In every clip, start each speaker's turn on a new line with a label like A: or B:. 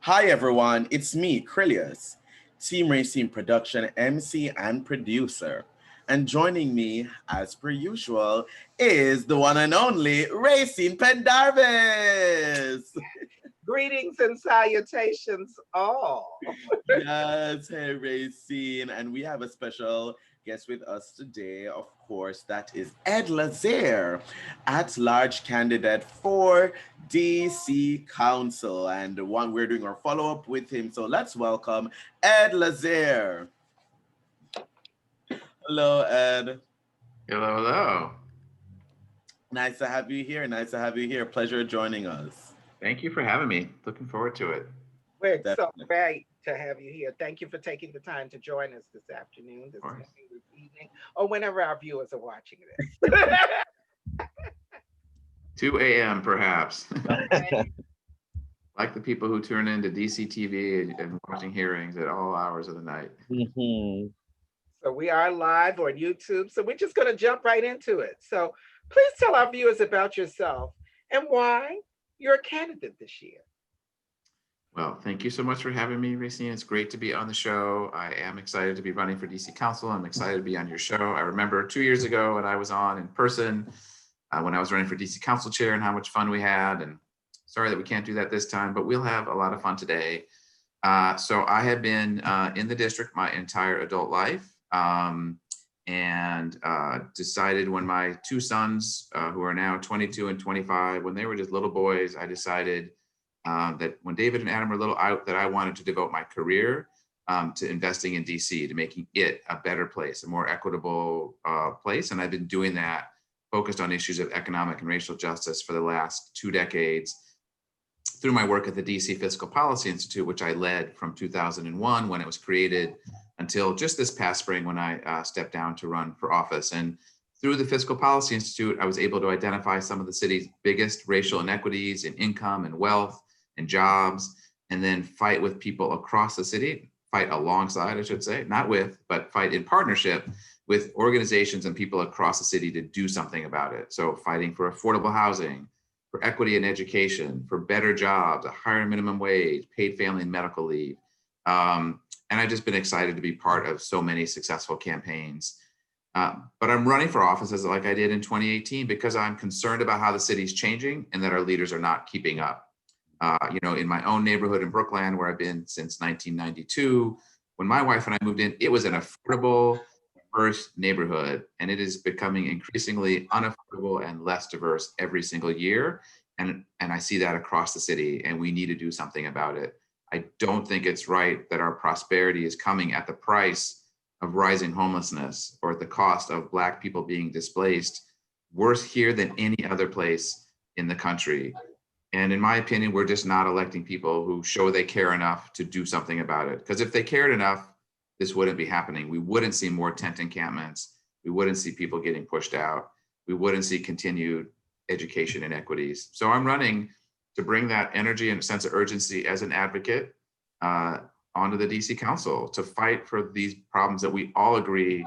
A: Hi everyone, it's me, Krylios, Team Rayceen Production MC and producer. And joining me, as per usual, is the one and only Rayceen Pendarvis.
B: Greetings and salutations all.
A: Yes, hey Rayceen, and we have a special guest with us today, of course, that is Ed Lazere, at-large candidate for DC Council, and one we're doing our follow-up with him. So let's welcome Ed Lazere. Hello, Ed.
C: Hello, hello.
A: Nice to have you here. Nice to have you here. Pleasure joining us.
C: Thank you for having me. Looking forward to it.
B: We're so
A: Definitely.
B: great to have you here. Thank you for taking the time to join us this afternoon, this
C: Of course.
B: morning, this evening, or whenever our viewers are watching this.
C: 2 a.m. perhaps.
B: Okay.
C: Like the people who tune into DC TV and watching hearings at all hours of the night.
A: Mhm.
B: So we are live on YouTube. So we're just going to jump right into it. So please tell our viewers about yourself and why you're a candidate this year.
C: Well, thank you so much for having me, Rayceen. It's great to be on the show. I am excited to be running for DC Council. I'm excited to be on your show. I remember 2 years ago when I was on in person, when I was running for DC Council chair, and how much fun we had. And sorry that we can't do that this time, but we'll have a lot of fun today. So I have been in the district my entire adult life, and decided when my two sons, who are now 22 and 25, when they were just little boys, I decided that when David and Adam were little, that I wanted to devote my career to investing in DC, to making it a better place, a more equitable place. And I've been doing that, focused on issues of economic and racial justice for the last 2 decades through my work at the DC Fiscal Policy Institute, which I led from 2001 when it was created until just this past spring when I stepped down to run for office. And through the Fiscal Policy Institute, I was able to identify some of the city's biggest racial inequities in income and wealth and jobs, and then fight with people across the city, fight alongside, I should say, not with, but fight in partnership with organizations and people across the city to do something about it. So fighting for affordable housing, for equity in education, for better jobs, a higher minimum wage, paid family and medical leave. And I've just been excited to be part of so many successful campaigns. But I'm running for office like I did in 2018 because I'm concerned about how the city's changing and that our leaders are not keeping up. In my own neighborhood in Brookland, where I've been since 1992, when my wife and I moved in, it was an affordable, diverse neighborhood, and it is becoming increasingly unaffordable and less diverse every single year. And I see that across the city, and we need to do something about it. I don't think it's right that our prosperity is coming at the price of rising homelessness or at the cost of Black people being displaced, worse here than any other place in the country. And in my opinion, we're just not electing people who show they care enough to do something about it. Because if they cared enough, this wouldn't be happening. We wouldn't see more tent encampments. We wouldn't see people getting pushed out. We wouldn't see continued education inequities. So I'm running to bring that energy and sense of urgency as an advocate onto the DC Council to fight for these problems that we all agree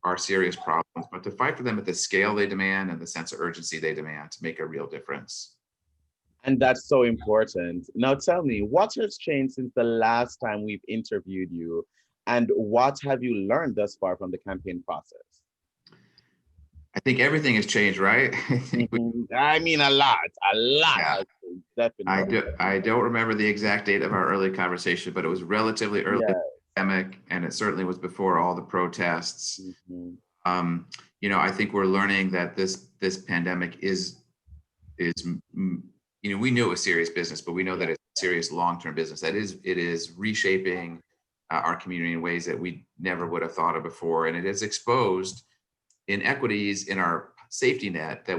C: are serious problems, but to fight for them at the scale they demand and the sense of urgency they demand to make a real difference.
A: And that's so important. Now tell me, what has changed since the last time we've interviewed you? And what have you learned thus far from the campaign process?
C: I think everything has changed, right?
A: I mean, a lot,
C: Yeah.
A: definitely.
C: I don't remember the exact date of our early conversation, but it was relatively early in
A: Yeah.
C: the pandemic, and it certainly was before all the protests.
A: Mhm.
C: I think we're learning that this pandemic is we knew it was serious business, but we know that it's serious long-term business. It is reshaping our community in ways that we never would have thought of before, and it has exposed inequities in our safety net that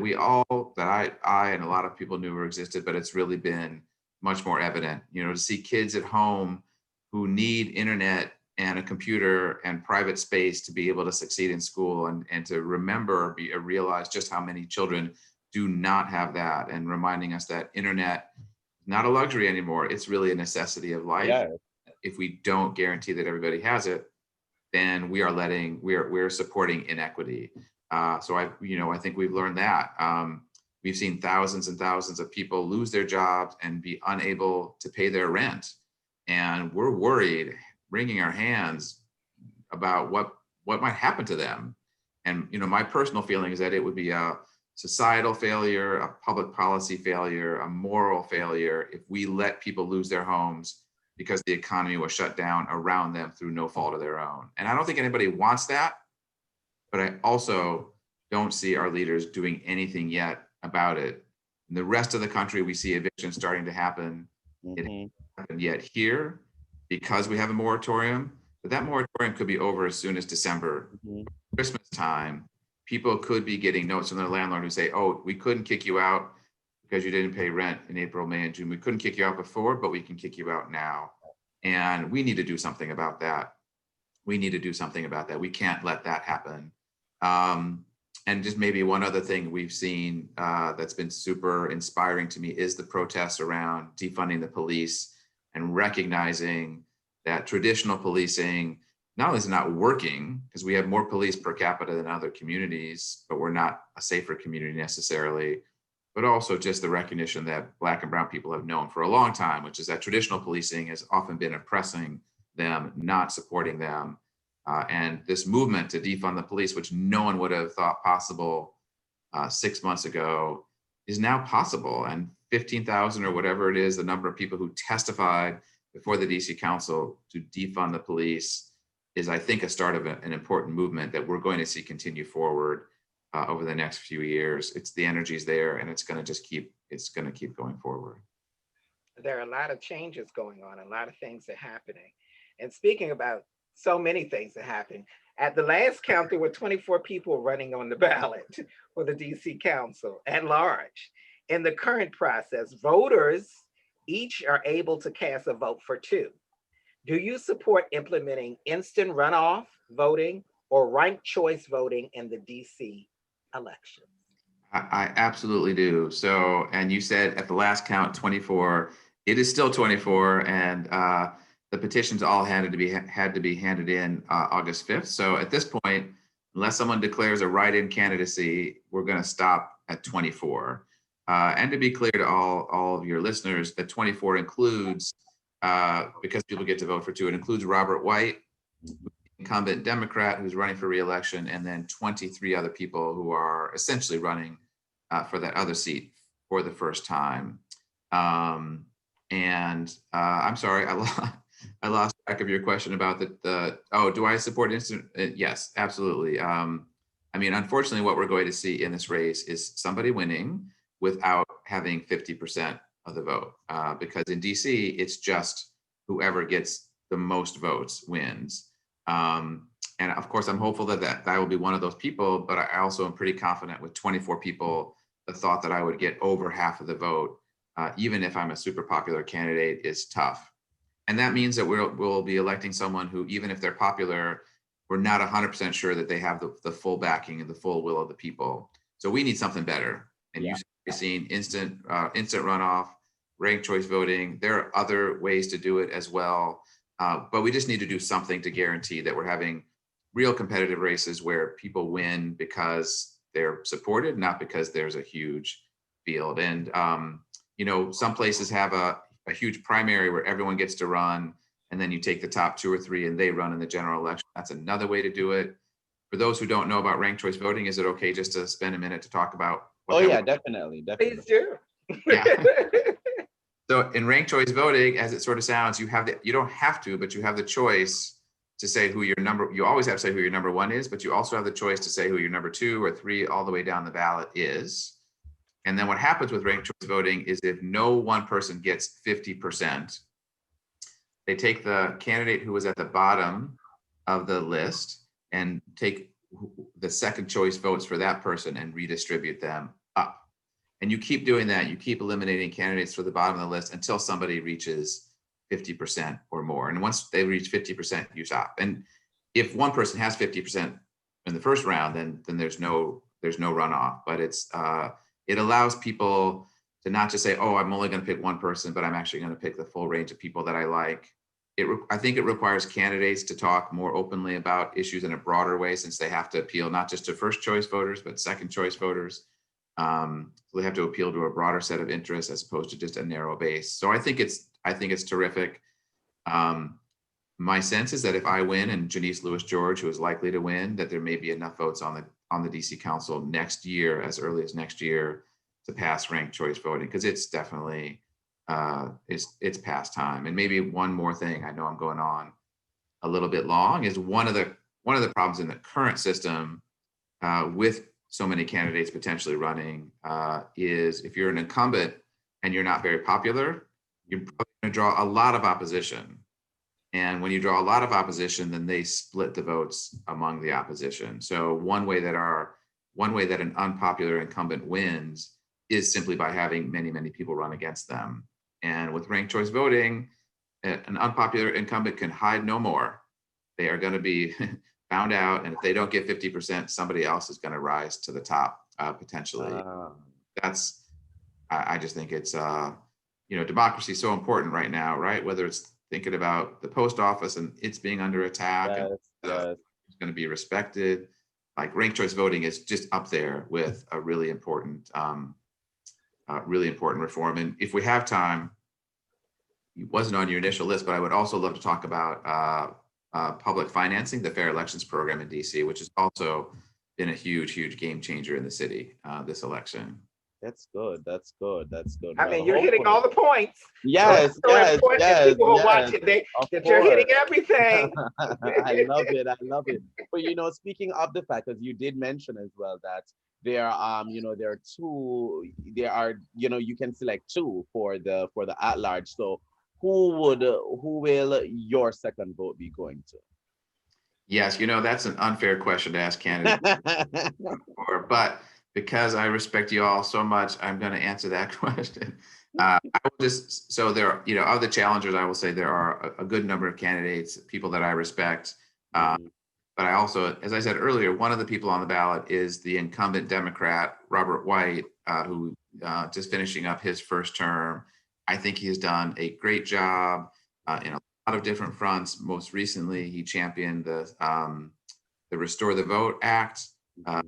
C: I and a lot of people knew existed, but it's really been much more evident. To see kids at home who need internet and a computer and private space to be able to succeed in school, and to realize just how many children do not have that, and reminding us that internet is not a luxury anymore. It's really a necessity of life.
A: Yeah.
C: If we don't guarantee that everybody has it, then we're supporting inequity. So I think we've learned that. We've seen thousands and thousands of people lose their jobs and be unable to pay their rent. And we're worried, wringing our hands about what might happen to them. And, you know, my personal feeling is that it would be a societal failure, a public policy failure, a moral failure if we let people lose their homes because the economy was shut down around them through no fault of their own. And I don't think anybody wants that, but I also don't see our leaders doing anything yet about it. In the rest of the country, we see evictions starting to happen. It hasn't happened yet here because we have a moratorium, but that moratorium could be over as soon as December. Christmas time, people could be getting notes from their landlord who say, oh, we couldn't kick you out because you didn't pay rent in April, May, and June. We couldn't kick you out before, but we can kick you out now. And we need to do something about that. We need to do something about that. We can't let that happen. And just maybe one other thing we've seen that's been super inspiring to me is the protests around defunding the police and recognizing that traditional policing not only is not working, because we have more police per capita than other communities, but we're not a safer community necessarily, but also just the recognition that Black and brown people have known for a long time, which is that traditional policing has often been oppressing them, not supporting them. And this movement to defund the police, which no one would have thought possible 6 months ago, is now possible. And 15,000 or whatever it is, the number of people who testified before the DC Council to defund the police is, I think, a start of an important movement that we're going to see continue forward over the next few years. It's the energy's there, and it's going to just keep going forward.
B: There are a lot of changes going on, a lot of things are happening. And speaking about so many things that happen, at the last count, there were 24 people running on the ballot for the DC Council at large. In the current process, voters each are able to cast a vote for two. Do you support implementing instant runoff voting or ranked choice voting in the DC election?
C: I absolutely do. So, and you said at the last count, 24. It is still 24, and the petitions all had to be handed in August 5th. So at this point, unless someone declares a write-in candidacy, we're going to stop at 24. And to be clear to all of your listeners, that 24 includes, because people get to vote for two, it includes Robert White, incumbent Democrat who's running for re-election, and then 23 other people who are essentially running for that other seat for the first time. I'm sorry, I lost track of your question about do I support instant? Yes, absolutely. I mean, unfortunately, what we're going to see in this race is somebody winning without having 50% of the vote, because in DC, it's just whoever gets the most votes wins. And of course, I'm hopeful that will be one of those people, but I also am pretty confident with 24 people, the thought that I would get over half of the vote, even if I'm a super popular candidate, is tough. And that means that we'll be electing someone who, even if they're popular, we're not 100% sure that they have the full backing and the full will of the people. So we need something better. And you've seen instant runoff, ranked choice voting. There are other ways to do it as well. But we just need to do something to guarantee that we're having real competitive races where people win because they're supported, not because there's a huge field. And, some places have a huge primary where everyone gets to run, and then you take the top 2 or 3 and they run in the general election. That's another way to do it. For those who don't know about ranked choice voting, is it okay just to spend a minute to talk about?
A: Definitely.
B: Please do.
C: Yeah. So in ranked choice voting, as it sort of sounds, you don't have to, but you have the choice to say who you always have to say who your number 1 is, but you also have the choice to say who your number 2 or 3 all the way down the ballot is. And then what happens with ranked choice voting is if no one person gets 50%, they take the candidate who was at the bottom of the list and take the second choice votes for that person and redistribute them up. And you keep doing that. You keep eliminating candidates for the bottom of the list until somebody reaches 50% or more. And once they reach 50%, you stop. And if one person has 50% in the first round, then there's no runoff. But it allows people to not just say, oh, I'm only going to pick one person, but I'm actually going to pick the full range of people that I like. I think it requires candidates to talk more openly about issues in a broader way, since they have to appeal not just to first choice voters, but second choice voters. So they have to appeal to a broader set of interests as opposed to just a narrow base. So I think it's terrific. My sense is that if I win and Janice Lewis George, who is likely to win, that there may be enough votes on the DC Council next year, as early as next year, to pass ranked choice voting, because it's definitely it's past time. And maybe one more thing, I know I'm going on a little bit long, is one of the problems in the current system with so many candidates potentially running is if you're an incumbent and you're not very popular, you're probably going to draw a lot of opposition. And when you draw a lot of opposition, then they split the votes among the opposition. So one way that an unpopular incumbent wins is simply by having many, many people run against them. And with ranked choice voting, an unpopular incumbent can hide no more. They are going to be found out, and if they don't get 50%, somebody else is going to rise to the top potentially. I just think it's democracy is so important right now, right? Whether it's thinking about the post office and it's being under attack, and it's going to be respected. Like ranked choice voting is just up there with a really important reform. And if we have time, it wasn't on your initial list, but I would also love to talk about public financing, the Fair Elections Program in DC, which has also been a huge game changer in the city this election.
D: That's good. That's good. That's good.
B: I mean, you're hitting all the points.
D: Yes,
B: so yes. People who are watching, you're hitting everything.
D: I love it. I love it. But speaking of the fact, because you did mention as well that there are you can select two for the at large. So who will your second vote be going to?
C: Yes, that's an unfair question to ask candidates. But because I respect you all so much, I'm going to answer that question. I will just, so there are, of the challengers, I will say there are a good number of candidates, people that I respect. But I also, as I said earlier, one of the people on the ballot is the incumbent Democrat, Robert White, who just finishing up his first term. I think he has done a great job in a lot of different fronts. Most recently, he championed the Restore the Vote Act,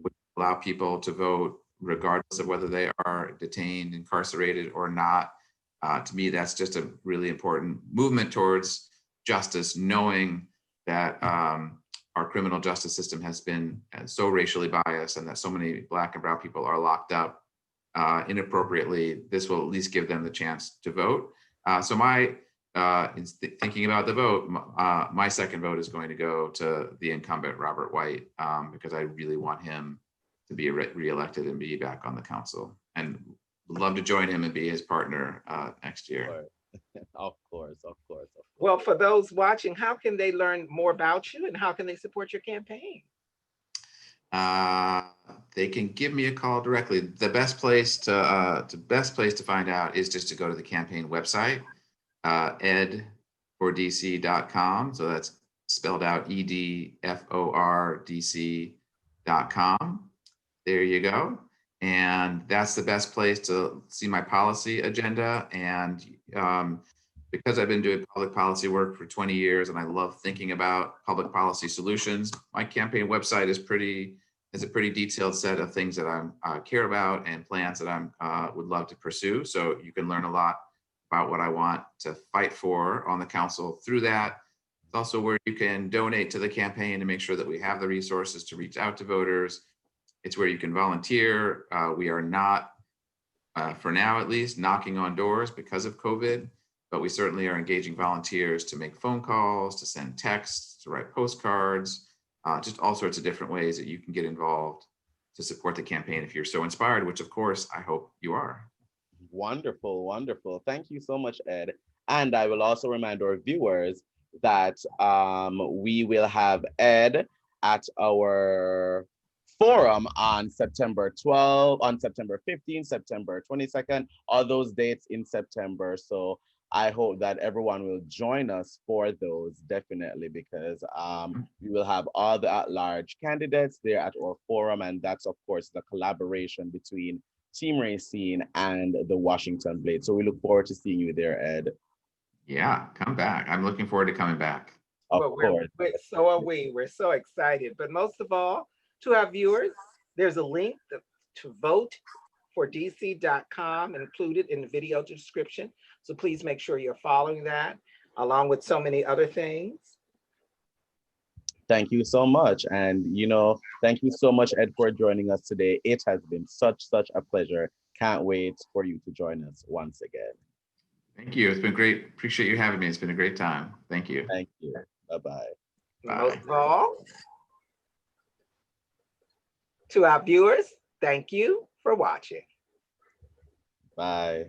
C: which allow people to vote regardless of whether they are detained, incarcerated, or not. To me, that's just a really important movement towards justice, knowing that our criminal justice system has been so racially biased and that so many Black and Brown people are locked up inappropriately. This will at least give them the chance to vote. So thinking about the vote, my second vote is going to go to the incumbent, Robert White, because I really want him to be reelected and be back on the council, and would love to join him and be his partner next year.
D: Of course.
B: Well, for those watching, how can they learn more about you and how can they support your campaign?
C: They can give me a call directly. The best place to find out is just to go to the campaign website, edfordc.com. So that's spelled out EDFORDC.com. There you go. And that's the best place to see my policy agenda. And because I've been doing public policy work for 20 years and I love thinking about public policy solutions, my campaign website is a pretty detailed set of things that I care about and plans that I would love to pursue. So you can learn a lot about what I want to fight for on the council through that. It's also where you can donate to the campaign to make sure that we have the resources to reach out to voters. It's where you can volunteer. We are not, for now at least, knocking on doors because of COVID, but we certainly are engaging volunteers to make phone calls, to send texts, to write postcards, just all sorts of different ways that you can get involved to support the campaign if you're so inspired, which of course I hope you are.
D: Wonderful. Thank you so much, Ed. And I will also remind our viewers that we will have Ed at our forum on September 12th, on September 15th, September 22nd, all those dates in September. So I hope that everyone will join us for those, definitely, because we will have all the at-large candidates there at our forum, and that's, of course, the collaboration between Team Rayceen and the Washington Blade. So we look forward to seeing you there, Ed.
C: Yeah, come back. I'm looking forward to coming back.
D: Of course.
B: So are we. We're so excited. But most of all, to our viewers, there's a link to vote for DC.com included in the video description. So please make sure you're following that. along with so many other things.
D: Thank you so much. And, thank you so much, Ed, for joining us today. It has been such a pleasure. Can't wait for you to join us once again.
C: Thank you. It's been great. Appreciate you having me. It's been a great time. Thank you.
D: Thank you. Bye-bye.
B: Most of all, to our viewers, thank you for watching.
D: Bye.